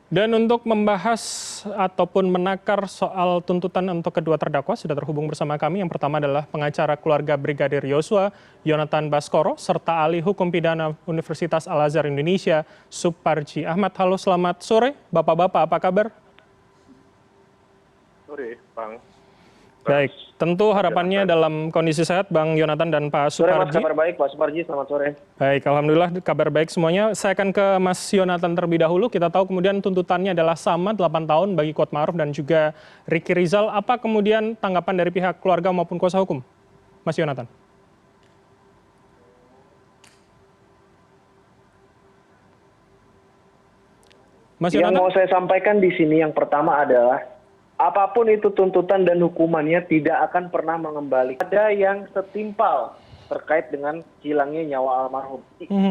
Dan untuk membahas ataupun menakar soal tuntutan untuk kedua terdakwa sudah terhubung bersama kami. Yang pertama adalah pengacara keluarga Brigadir Yosua, Yonatan Baskoro, serta ahli hukum pidana Universitas Al-Azhar Indonesia, Suparji Ahmad. Halo, selamat sore, Bapak-bapak, apa kabar? Sore, Bang. Baik, tentu harapannya dalam kondisi sehat Bang Yonatan dan Pak Sore Mas, Suparji. kabar baik Pak Suparji, selamat sore. Baik, alhamdulillah kabar baik semuanya. Saya akan ke Mas Yonatan terlebih dahulu. Kita tahu kemudian tuntutannya adalah sama 8 tahun bagi Kuatmaruf dan juga Ricky Rizal. Apa kemudian tanggapan dari pihak keluarga maupun kuasa hukum? Mas Yonatan. Mas Yang Yonatan? mau saya sampaikan di sini yang pertama adalah apapun itu tuntutan dan hukumannya tidak akan pernah mengembalikan. Ada yang setimpal terkait dengan hilangnya nyawa almarhum.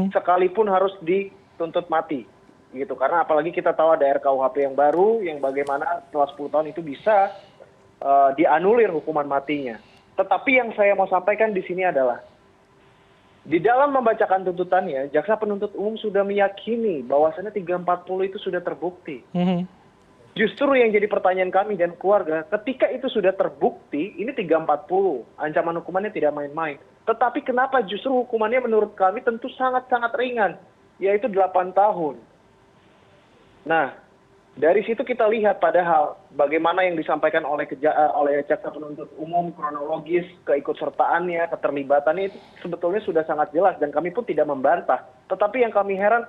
Sekalipun harus dituntut mati. Gitu. Karena apalagi kita tahu ada RKUHP yang baru yang bagaimana setelah 10 tahun itu bisa dianulir hukuman matinya. Tetapi yang saya mau sampaikan di sini adalah di dalam membacakan tuntutannya, jaksa penuntut umum sudah meyakini bahwasannya 340 itu sudah terbukti. Justru yang jadi pertanyaan kami dan keluarga, ketika itu sudah terbukti, ini 340, ancaman hukumannya tidak main-main. Tetapi kenapa justru hukumannya menurut kami tentu sangat-sangat ringan, yaitu 8 tahun. Nah, dari situ kita lihat padahal bagaimana yang disampaikan oleh jaksa penuntut umum, kronologis, keikutsertaannya, keterlibatannya itu sebetulnya sudah sangat jelas dan kami pun tidak membantah. Tetapi yang kami heran,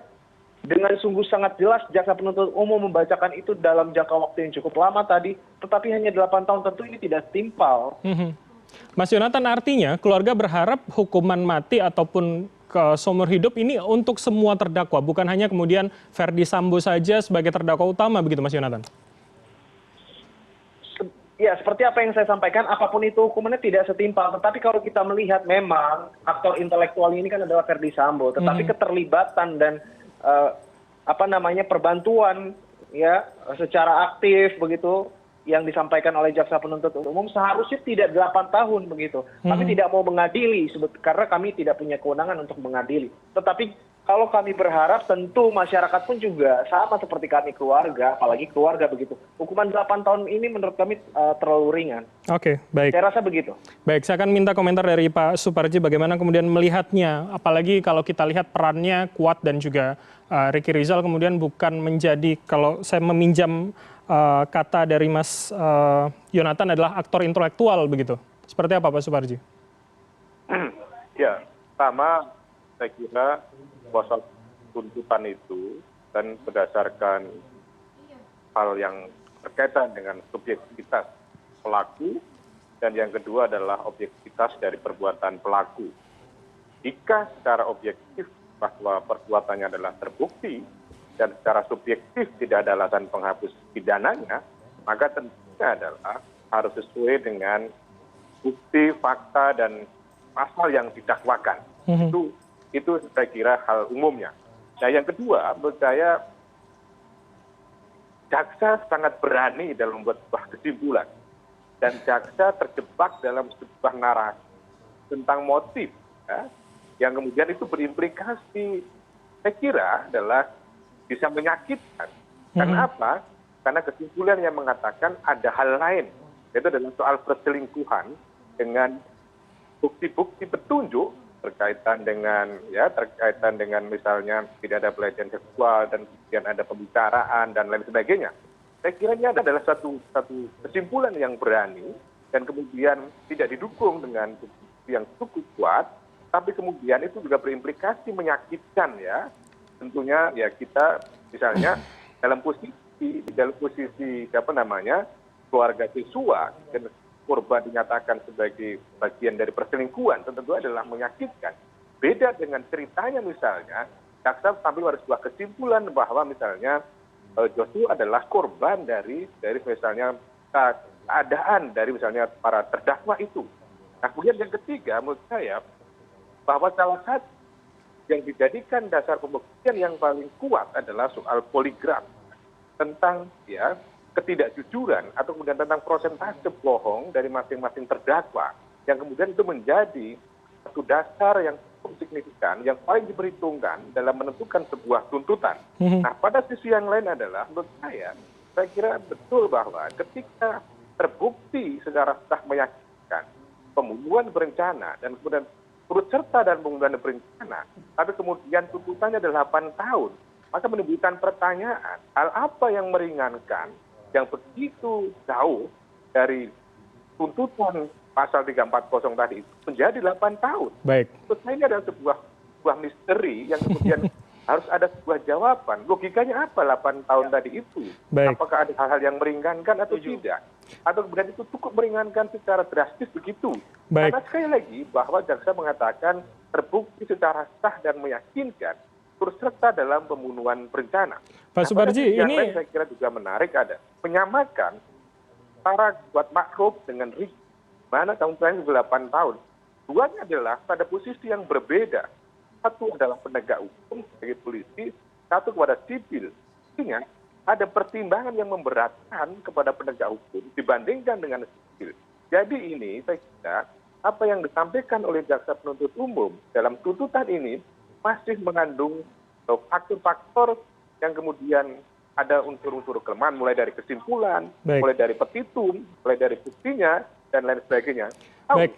dengan sungguh sangat jelas jaksa penuntut umum membacakan itu dalam jangka waktu yang cukup lama tadi, tetapi hanya 8 tahun, tentu ini tidak setimpal. Mas Yonatan, artinya keluarga berharap hukuman mati ataupun seumur hidup ini untuk semua terdakwa, bukan hanya kemudian Verdi Sambo saja sebagai terdakwa utama, begitu Mas Yonatan? Ya, seperti apa yang saya sampaikan, apapun itu hukumannya tidak setimpal. Tetapi kalau kita melihat memang aktor intelektual ini kan adalah Verdi Sambo, tetapi keterlibatan dan perbantuan ya secara aktif begitu yang disampaikan oleh jaksa penuntut umum seharusnya tidak 8 tahun begitu. Kami tidak mau mengadili karena kami tidak punya kewenangan untuk mengadili. Tetapi kalau kami berharap tentu masyarakat pun juga sama seperti kami keluarga, apalagi keluarga begitu. Hukuman 8 tahun ini menurut kami terlalu ringan. Oke, baik. Saya rasa begitu. Baik, saya akan minta komentar dari Pak Suparji bagaimana kemudian melihatnya, apalagi kalau kita lihat perannya kuat dan juga Ricky Rizal kemudian bukan menjadi, kalau saya meminjam kata dari Mas Yonatan adalah aktor intelektual begitu. Seperti apa Pak Suparji? Ya, pertama saya kira kuasa tuntutan itu dan berdasarkan hal yang berkaitan dengan subjektivitas pelaku dan yang kedua adalah objektivitas dari perbuatan pelaku. Jika secara objektif bahwa perbuatannya adalah terbukti dan secara subjektif tidak ada alasan penghapus pidananya, maka tentunya adalah harus sesuai dengan bukti, fakta, dan pasal yang didakwakan. Itu saya kira hal umumnya. Nah yang kedua, menurut saya jaksa sangat berani dalam membuat sebuah kesimpulan. Dan jaksa terjebak dalam sebuah narasi tentang motif, ya, yang kemudian itu berimplikasi, saya kira adalah bisa menyakitkan. Karena apa? Karena kesimpulan yang mengatakan ada hal lain, yaitu adalah soal perselingkuhan dengan bukti-bukti petunjuk berkaitan dengan misalnya tidak ada pelecehan seksual dan kemudian ada pembicaraan dan lain sebagainya. Saya kira ini adalah satu kesimpulan yang berani dan kemudian tidak didukung dengan bukti yang cukup kuat, tapi kemudian itu juga berimplikasi menyakitkan ya. Tentunya ya kita misalnya dalam posisi keluarga siswa dan korban dinyatakan sebagai bagian dari perselingkuhan tentu adalah menyakitkan. Beda dengan ceritanya misalnya jaksa sambil ada sebuah kesimpulan bahwa misalnya Joshua adalah korban dari misalnya keadaan dari misalnya para terdakwa itu. Nah kemudian yang ketiga menurut saya bahwa salah satu yang dijadikan dasar pembuktian yang paling kuat adalah soal poligraf tentang ya ketidakjujuran atau kemudian tentang prosentase bohong dari masing-masing terdakwa yang kemudian itu menjadi satu dasar yang cukup signifikan yang paling diperhitungkan dalam menentukan sebuah tuntutan. Nah, pada sisi yang lain adalah menurut saya kira betul bahwa ketika terbukti secara sah meyakinkan pembunuhan berencana dan kemudian turut serta dan pembunuhan berencana, tapi kemudian tuntutannya adalah 8 tahun, maka menimbulkan pertanyaan, hal apa yang meringankan yang begitu jauh dari tuntutan pasal 340 tadi itu menjadi 8 tahun. Baik. Menurut saya ini adalah sebuah misteri yang kemudian harus ada sebuah jawaban. Logikanya apa 8 tahun tadi itu? Baik. Apakah ada hal-hal yang meringankan atau tidak? Atau kemudian itu cukup meringankan secara drastis begitu? Baik. Karena sekali lagi bahwa jaksa mengatakan terbukti secara sah dan meyakinkan turut serta dalam pembunuhan berencana. Pak Suparji, yang ini lain saya kira juga menarik ada menyamakan para kuat makhluk dengan Ricky, mana tuntutannya 8 tahun. Duanya adalah pada posisi yang berbeda. Satu adalah penegak hukum sebagai polisi, satu kepada sipil. Artinya ada pertimbangan yang memberatkan kepada penegak hukum dibandingkan dengan sipil. Jadi ini saya kira apa yang disampaikan oleh jaksa penuntut umum dalam tuntutan ini masih mengandung faktor-faktor yang kemudian ada unsur-unsur kelemahan, mulai dari kesimpulan, Baik. mulai dari petitum, mulai dari buktinya, dan lain sebagainya. Baik.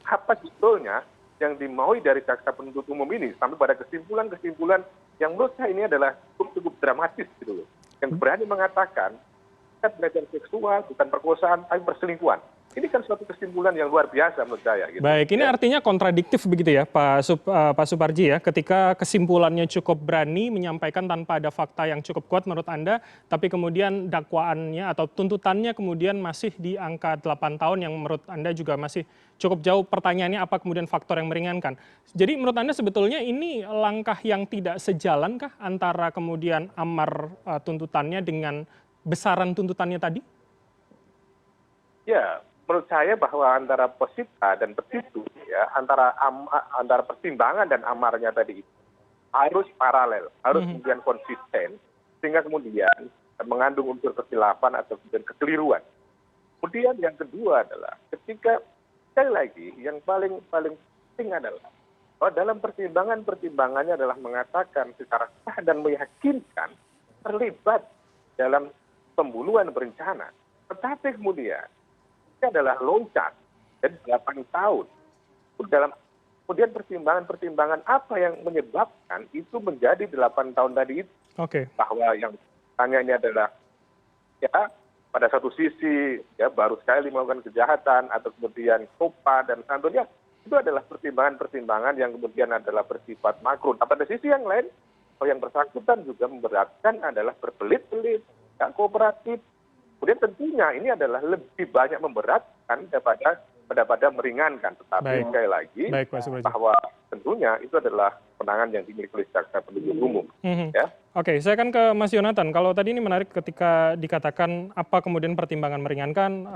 Apa sebetulnya yang dimaui dari jaksa penuntut umum ini sampai pada kesimpulan-kesimpulan yang menurut saya ini adalah cukup dramatis gitu loh. Yang berani mengatakan bukan pelecehan seksual, bukan perkosaan, tapi perselingkuhan. Ini kan suatu kesimpulan yang luar biasa menurut saya. Gitu. Baik, ini artinya kontradiktif begitu ya Pak Suparji ya, ketika kesimpulannya cukup berani menyampaikan tanpa ada fakta yang cukup kuat menurut Anda, tapi kemudian dakwaannya atau tuntutannya kemudian masih di angka 8 tahun yang menurut Anda juga masih cukup jauh. Pertanyaannya apa kemudian faktor yang meringankan. Jadi menurut Anda sebetulnya ini langkah yang tidak sejalankah antara kemudian amar tuntutannya dengan besaran tuntutannya tadi? Ya, menurut saya bahwa antara posita dan petitum ya antara pertimbangan dan amarnya tadi itu harus paralel, harus kemudian konsisten sehingga kemudian mengandung unsur kesilapan atau kemudian kekeliruan. Kemudian yang kedua adalah ketika sekali lagi yang paling penting adalah bahwa dalam pertimbangannya adalah mengatakan secara sah dan meyakinkan terlibat dalam pembunuhan berencana. Tetapi kemudian adalah loncat dari 8 tahun. Kemudian pertimbangan apa yang menyebabkan itu menjadi 8 tahun tadi itu. Oke. Bahwa yang tanya ini adalah ya pada satu sisi ya baru sekali melakukan kejahatan atau kemudian sopan dan santunnya itu adalah pertimbangan-pertimbangan yang kemudian adalah bersifat makro. Nah, pada sisi yang lain, yang bersangkutan juga memberatkan adalah berbelit-belit, tidak kooperatif. Kemudian tentunya ini adalah lebih banyak memberatkan daripada meringankan. Tetapi sekali lagi bahwa tentunya itu adalah kewenangan yang dimiliki oleh jaksa penuntut umum. Ya. Oke, saya akan ke Mas Yonatan. Kalau tadi ini menarik ketika dikatakan apa kemudian pertimbangan meringankan,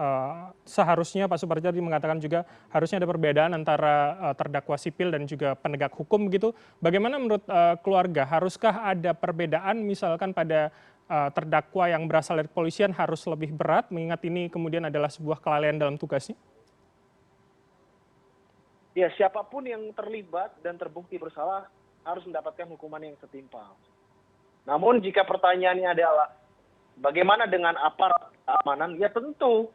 seharusnya Pak Suparji mengatakan juga harusnya ada perbedaan antara terdakwa sipil dan juga penegak hukum begitu. Bagaimana menurut keluarga, haruskah ada perbedaan misalkan pada terdakwa yang berasal dari kepolisian harus lebih berat, mengingat ini kemudian adalah sebuah kelalaian dalam tugasnya? Ya, siapapun yang terlibat dan terbukti bersalah harus mendapatkan hukuman yang setimpal. Namun jika pertanyaannya adalah bagaimana dengan aparat keamanan, ya tentu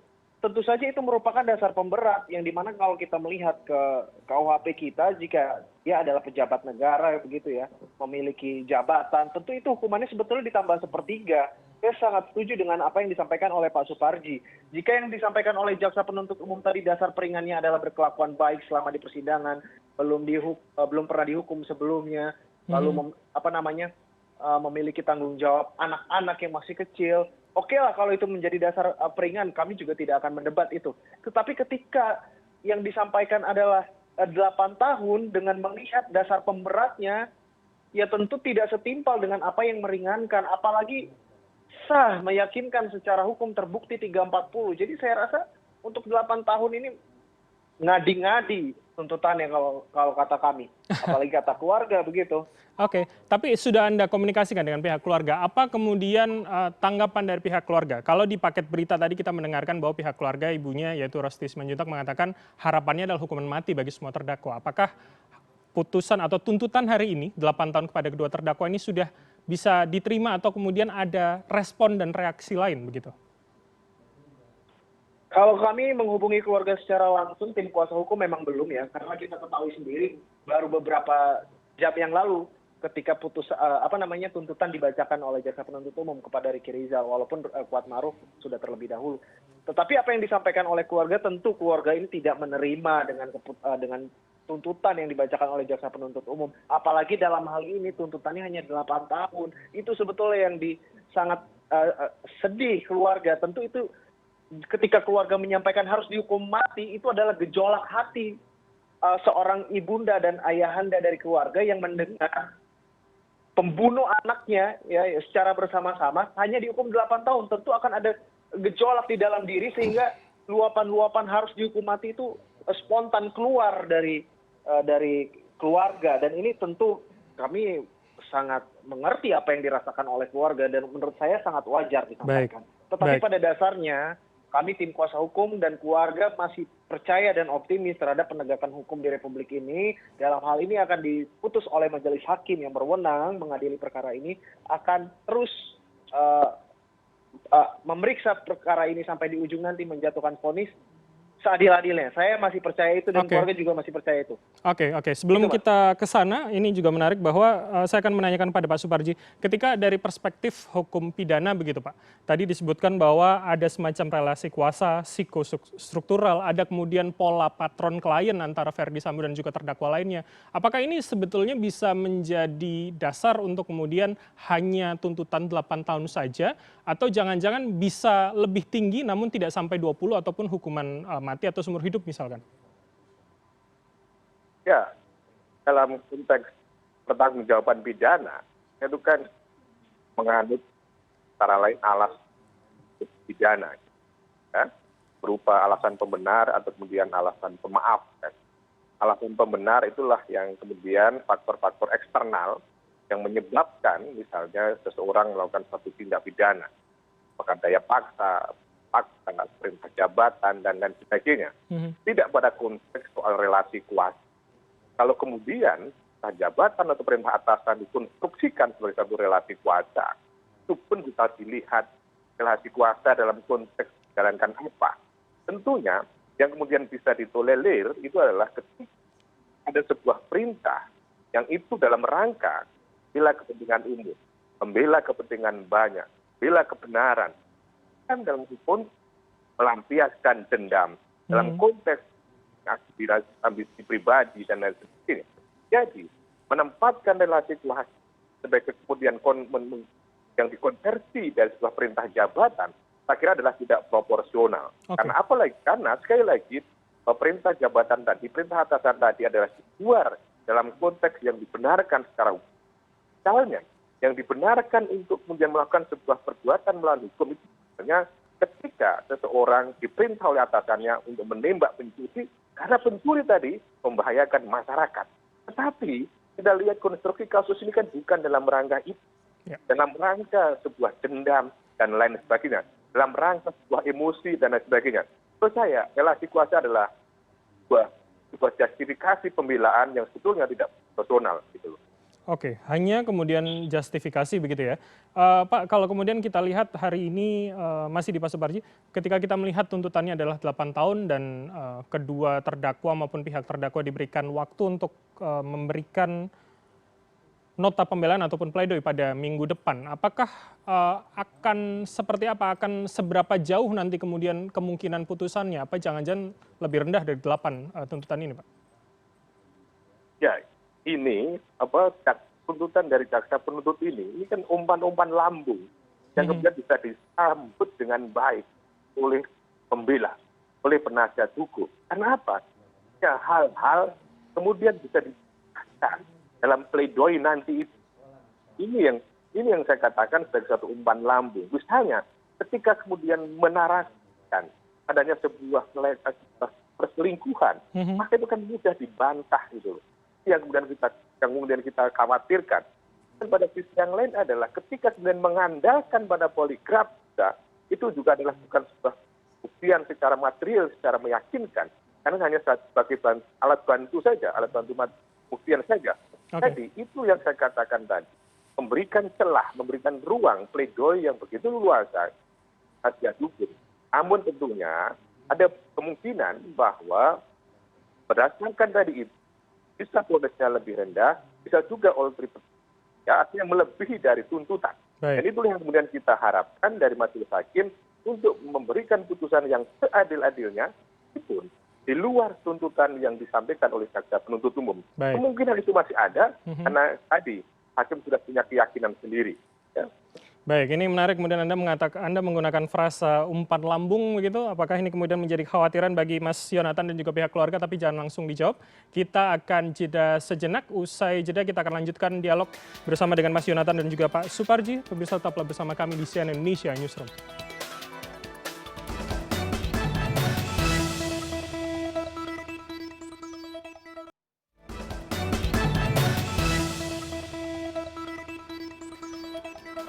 saja itu merupakan dasar pemberat yang dimana kalau kita melihat ke KUHP kita, jika dia adalah pejabat negara begitu ya, memiliki jabatan, tentu itu hukumannya sebetulnya ditambah sepertiga. Saya sangat setuju dengan apa yang disampaikan oleh Pak Suparji. Jika yang disampaikan oleh jaksa penuntut umum tadi dasar peringannya adalah berkelakuan baik selama di persidangan, belum pernah dihukum sebelumnya, lalu memiliki tanggung jawab anak-anak yang masih kecil. Oke lah kalau itu menjadi dasar peringan, kami juga tidak akan mendebat itu. Tetapi ketika yang disampaikan adalah 8 tahun dengan melihat dasar pemberatnya, ya tentu tidak setimpal dengan apa yang meringankan. Apalagi sah, meyakinkan secara hukum terbukti 340. Jadi saya rasa untuk 8 tahun ini ngadi-ngadi tuntutannya kalau kata kami. Apalagi kata keluarga begitu. Oke, tapi sudah Anda komunikasikan dengan pihak keluarga. Apa kemudian tanggapan dari pihak keluarga? Kalau di paket berita tadi kita mendengarkan bahwa pihak keluarga ibunya yaitu Rosti Simanjuntak mengatakan harapannya adalah hukuman mati bagi semua terdakwa. Apakah putusan atau tuntutan hari ini 8 tahun kepada kedua terdakwa ini sudah bisa diterima atau kemudian ada respon dan reaksi lain begitu? Kalau kami menghubungi keluarga secara langsung, tim kuasa hukum memang belum ya, karena kita ketahui sendiri baru beberapa jam yang lalu ketika tuntutan dibacakan oleh jaksa penuntut umum kepada Ricky Rizal, walaupun Kuat Maruf sudah terlebih dahulu. Tetapi apa yang disampaikan oleh keluarga, tentu keluarga ini tidak menerima dengan tuntutan yang dibacakan oleh jaksa penuntut umum. Apalagi dalam hal ini tuntutannya hanya 8 tahun. Itu sebetulnya yang sangat sedih keluarga. Tentu itu ketika keluarga menyampaikan harus dihukum mati, itu adalah gejolak hati seorang ibunda dan ayahanda dari keluarga yang mendengar pembunuh anaknya ya secara bersama-sama hanya dihukum 8 tahun. Tentu akan ada gejolak di dalam diri sehingga luapan-luapan harus dihukum mati itu spontan keluar dari keluarga, dan ini tentu kami sangat mengerti apa yang dirasakan oleh keluarga dan menurut saya sangat wajar disampaikan. Tetapi pada dasarnya kami tim kuasa hukum dan keluarga masih percaya dan optimis terhadap penegakan hukum di Republik ini. Dalam hal ini akan diputus oleh majelis hakim yang berwenang mengadili perkara ini, akan terus memeriksa perkara ini sampai di ujung nanti menjatuhkan vonis seadil-adilnya. Saya masih percaya itu dan keluarga juga masih percaya itu. Oke. Sebelum kita ke sana, ini juga menarik bahwa saya akan menanyakan pada Pak Suparji, ketika dari perspektif hukum pidana begitu Pak, tadi disebutkan bahwa ada semacam relasi kuasa psikostruktural, ada kemudian pola patron klien antara Verdi Sambo dan juga terdakwa lainnya. Apakah ini sebetulnya bisa menjadi dasar untuk kemudian hanya tuntutan 8 tahun saja, atau jangan-jangan bisa lebih tinggi namun tidak sampai 20 ataupun hukuman mati atau seumur hidup misalkan? Ya, dalam konteks pertanggungjawaban pidana, itu kan menganut antara lain alas pidana, ya, berupa alasan pembenar atau kemudian alasan pemaaf. Kan. Alasan pembenar itulah yang kemudian faktor-faktor eksternal yang menyebabkan misalnya seseorang melakukan suatu tindak pidana, apakah daya paksa, perintah jabatan, dan lain sebagainya. Tidak pada konteks soal relasi kuasa. Kalau kemudian jabatan atau perintah atasan dikonstruksikan sebagai satu relasi kuasa, itu pun bisa dilihat relasi kuasa dalam konteks menjalankan apa. Tentunya yang kemudian bisa ditolerir itu adalah ketika ada sebuah perintah yang itu dalam rangka membela kepentingan umum, membela kepentingan banyak, membela kebenaran, kan dalam konteks melampiaskan dendam, dalam konteks ambisi pribadi dan lain sebagainya. Jadi menempatkan relasi kuasa sebagai kemudian yang dikonversi dari sebuah perintah jabatan, saya kira adalah tidak proporsional. Karena apalagi karena sekali lagi perintah jabatan tadi, perintah atasan tadi adalah di luar dalam konteks yang dibenarkan secara hukum. Misalnya yang dibenarkan untuk kemudian melakukan sebuah perbuatan melawan hukum itu misalnya ketika seseorang diperintah oleh atasannya untuk menembak pencuri, karena pencuri tadi membahayakan masyarakat. Tetapi kita lihat konstruksi kasus ini kan bukan dalam rangka itu. Dalam rangka sebuah dendam dan lain sebagainya. Dalam rangka sebuah emosi dan lain sebagainya. Menurut saya, relasi kuasa adalah sebuah justifikasi pembelaan yang sebetulnya tidak personal. Gitu loh. Oke, hanya kemudian justifikasi begitu ya. Pak, kalau kemudian kita lihat hari ini masih di Pak Suparji, ketika kita melihat tuntutannya adalah 8 tahun dan kedua terdakwa maupun pihak terdakwa diberikan waktu untuk memberikan nota pembelaan ataupun pledoi pada minggu depan. Apakah akan seperti apa, akan seberapa jauh nanti kemudian kemungkinan putusannya? Apa jangan-jangan lebih rendah dari 8 tuntutan ini, Pak? Ya, ini tuntutan dari jaksa penuntut ini kan umpan-umpan lambung yang kemudian bisa disambut dengan baik oleh pembela, oleh penasihat hukum. Karena apa? Ya, hal-hal kemudian bisa dikatakan dalam pledoi nanti itu. Ini yang saya katakan sebagai satu umpan lambung. Misalnya, ketika kemudian menarasikan adanya sebuah perselingkuhan, maka itu kan mudah dibantah gitu loh. Yang kemudian kita khawatirkan. Dan pada sisi yang lain adalah ketika kemudian mengandalkan pada poligraf, itu juga adalah bukan sebuah buktian secara material, secara meyakinkan. Karena hanya sebagai alat bantu saja, alat bantu pembuktian saja. Jadi itu yang saya katakan tadi, memberikan celah, memberikan ruang pledoi yang begitu luas hasiat hukum. Namun tentunya ada kemungkinan bahwa berdasarkan tadi itu bisa vonisnya lebih rendah, bisa juga all triple, ya artinya melebihi dari tuntutan. Dan itulah yang kemudian kita harapkan dari majelis hakim untuk memberikan putusan yang seadil-adilnya, meskipun di luar tuntutan yang disampaikan oleh jaksa penuntut umum. Kemungkinan itu masih ada, karena tadi hakim sudah punya keyakinan sendiri. Ya. Baik, ini menarik kemudian Anda menggunakan frasa umpan lambung begitu. Apakah ini kemudian menjadi kekhawatiran bagi Mas Yonatan dan juga pihak keluarga, tapi jangan langsung dijawab. Kita akan jeda sejenak, usai jeda kita akan lanjutkan dialog bersama dengan Mas Yonatan dan juga Pak Suparji. Pemirsa tetaplah bersama kami di CNN Indonesia Newsroom.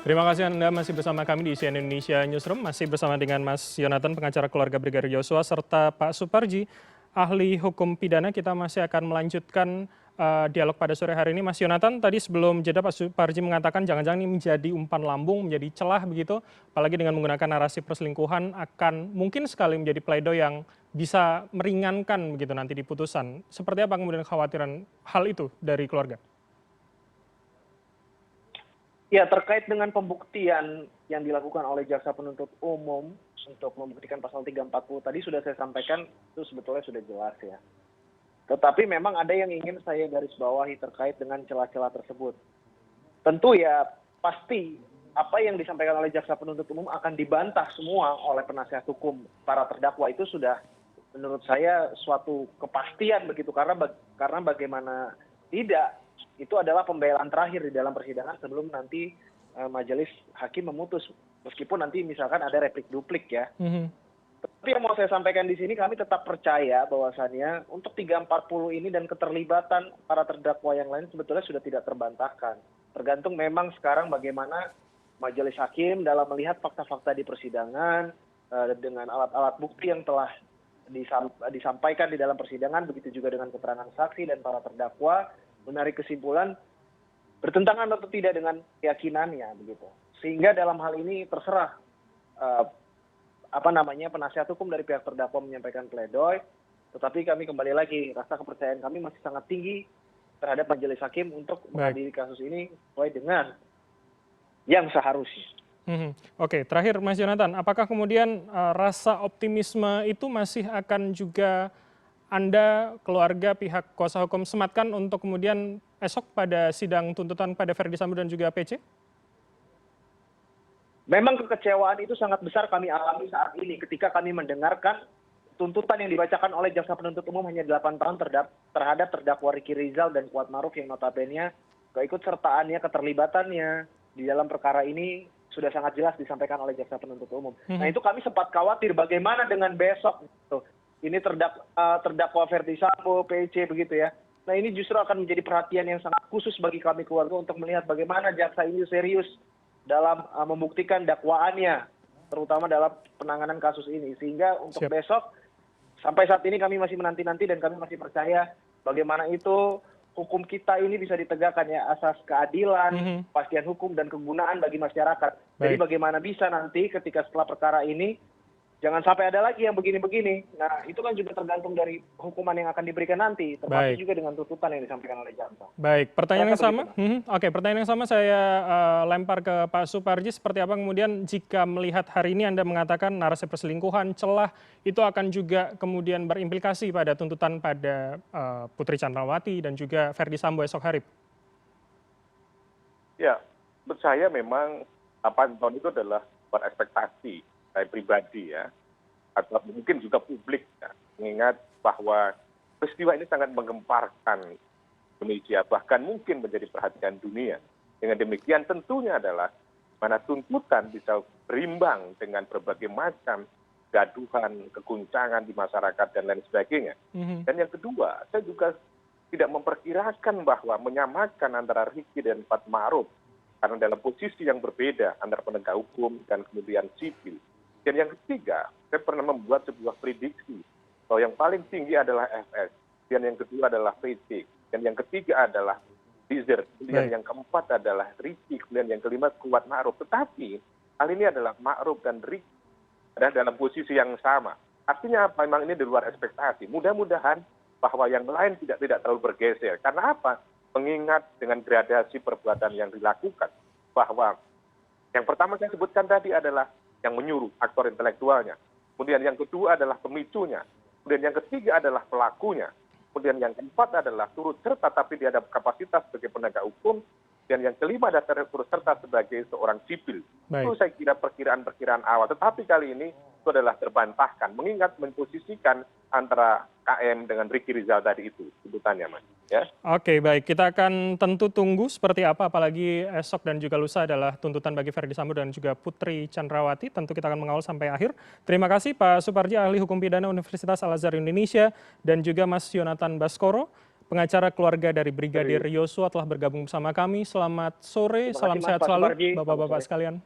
Terima kasih Anda masih bersama kami di CNN Indonesia Newsroom, masih bersama dengan Mas Yonatan, pengacara keluarga Brigadir Yosua, serta Pak Suparji, ahli hukum pidana. Kita masih akan melanjutkan dialog pada sore hari ini. Mas Yonatan, tadi sebelum jeda Pak Suparji mengatakan jangan-jangan ini menjadi umpan lambung, menjadi celah begitu, apalagi dengan menggunakan narasi perselingkuhan akan mungkin sekali menjadi pledoi yang bisa meringankan begitu nanti di putusan. Seperti apa kemudian kekhawatiran hal itu dari keluarga? Ya, terkait dengan pembuktian yang dilakukan oleh jaksa penuntut umum untuk membuktikan pasal 340 tadi sudah saya sampaikan, itu sebetulnya sudah jelas ya. Tetapi memang ada yang ingin saya garis bawahi terkait dengan celah-celah tersebut. Tentu ya pasti apa yang disampaikan oleh jaksa penuntut umum akan dibantah semua oleh penasihat hukum para terdakwa. Itu sudah menurut saya suatu kepastian begitu, karena bagaimana tidak, itu adalah pembelaan terakhir di dalam persidangan sebelum nanti majelis hakim memutus. Meskipun nanti misalkan ada replik duplik ya. Tapi yang mau saya sampaikan di sini, kami tetap percaya bahwasannya untuk 340 ini dan keterlibatan para terdakwa yang lain sebetulnya sudah tidak terbantahkan. Tergantung memang sekarang bagaimana majelis hakim dalam melihat fakta-fakta di persidangan dengan alat-alat bukti yang telah disampaikan di dalam persidangan, begitu juga dengan keterangan saksi dan para terdakwa, menarik kesimpulan bertentangan atau tidak dengan keyakinannya begitu. Sehingga dalam hal ini terserah penasihat hukum dari pihak terdakwa menyampaikan pledoi, tetapi kami kembali lagi rasa kepercayaan kami masih sangat tinggi terhadap majelis hakim untuk mengadili kasus ini sesuai dengan yang seharusnya. Oke, terakhir Mas Yonatan, apakah kemudian rasa optimisme itu masih akan juga Anda, keluarga, pihak kuasa hukum sematkan untuk kemudian esok pada sidang tuntutan pada Verdi Sambo dan juga PC? Memang kekecewaan itu sangat besar kami alami saat ini ketika kami mendengarkan tuntutan yang dibacakan oleh jaksa penuntut umum hanya 8 tahun terhadap terdakwa Ricky Rizal dan Kuat Maruf yang notabene keikutsertaannya, keterlibatannya di dalam perkara ini sudah sangat jelas disampaikan oleh jaksa penuntut umum. Nah itu kami sempat khawatir bagaimana dengan besok gitu. Ini terdakwa Verdi Sambo, PC begitu ya. Nah ini justru akan menjadi perhatian yang sangat khusus bagi kami keluarga untuk melihat bagaimana jaksa ini serius dalam membuktikan dakwaannya, terutama dalam penanganan kasus ini. Sehingga untuk besok, sampai saat ini kami masih menanti-nanti dan kami masih percaya bagaimana itu hukum kita ini bisa ditegakkan ya, asas keadilan, kepastian hukum, dan kegunaan bagi masyarakat. Jadi bagaimana bisa nanti ketika setelah perkara ini, jangan sampai ada lagi yang begini-begini. Nah, itu kan juga tergantung dari hukuman yang akan diberikan nanti, termasuk juga dengan tuntutan yang disampaikan oleh jaksa. Baik, pertanyaan yang sama. Oke, pertanyaan yang sama saya lempar ke Pak Suparji. Seperti apa kemudian jika melihat hari ini Anda mengatakan narasi perselingkuhan, celah, itu akan juga kemudian berimplikasi pada tuntutan pada Putri Candrawati dan juga Verdi Sambo esok hari? Ya, menurut saya memang 8 tahun itu adalah buat ekspektasi saya pribadi ya, atau mungkin juga publik ya, mengingat bahwa peristiwa ini sangat menggemparkan Indonesia, bahkan mungkin menjadi perhatian dunia. Dengan demikian tentunya adalah mana tuntutan bisa berimbang dengan berbagai macam gaduhan, keguncangan di masyarakat dan lain sebagainya. Dan yang kedua, saya juga tidak memperkirakan bahwa menyamakan antara Ricky dan Kuat Maruf karena dalam posisi yang berbeda antara penegak hukum dan kemudian sipil. Dan yang ketiga, saya pernah membuat sebuah prediksi bahwa yang paling tinggi adalah FS, dan yang kedua adalah PC. dan yang ketiga adalah Rizer, kemudian yang keempat adalah Riki, kemudian yang kelima Kuat Ma'ruf. Tetapi hal ini adalah Ma'ruf dan Riki ada dalam posisi yang sama. Artinya apa? Memang ini di luar ekspektasi. Mudah-mudahan bahwa yang lain tidak terlalu bergeser. Karena apa? Mengingat dengan gradasi perbuatan yang dilakukan, bahwa yang pertama saya sebutkan tadi adalah yang menyuruh, aktor intelektualnya. Kemudian yang kedua adalah pemicunya. Kemudian yang ketiga adalah pelakunya. Kemudian yang keempat adalah turut serta tapi dia ada kapasitas sebagai penegak hukum. Dan yang kelima adalah turut serta sebagai seorang sipil. Itu saya kira perkiraan awal. Tetapi kali ini itu adalah terbantahkan. Mengingat memposisikan antara KM dengan Riki Rizal tadi itu sebutannya, Mas. Ya. Oke, baik. Kita akan tentu tunggu seperti apa, apalagi esok dan juga lusa adalah tuntutan bagi Verdi Sambo dan juga Putri Chandrawati. Tentu kita akan mengawal sampai akhir. Terima kasih Pak Suparji, ahli hukum pidana Universitas Al-Azhar Indonesia, dan juga Mas Yonatan Baskoro, pengacara keluarga dari Brigadir Yosua, telah bergabung bersama kami. Selamat sore, salam sehat selalu Bapak-Bapak sekalian.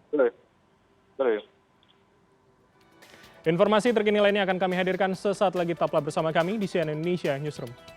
Informasi terkini lainnya akan kami hadirkan sesaat lagi. Tetaplah bersama kami di CNN Indonesia Newsroom.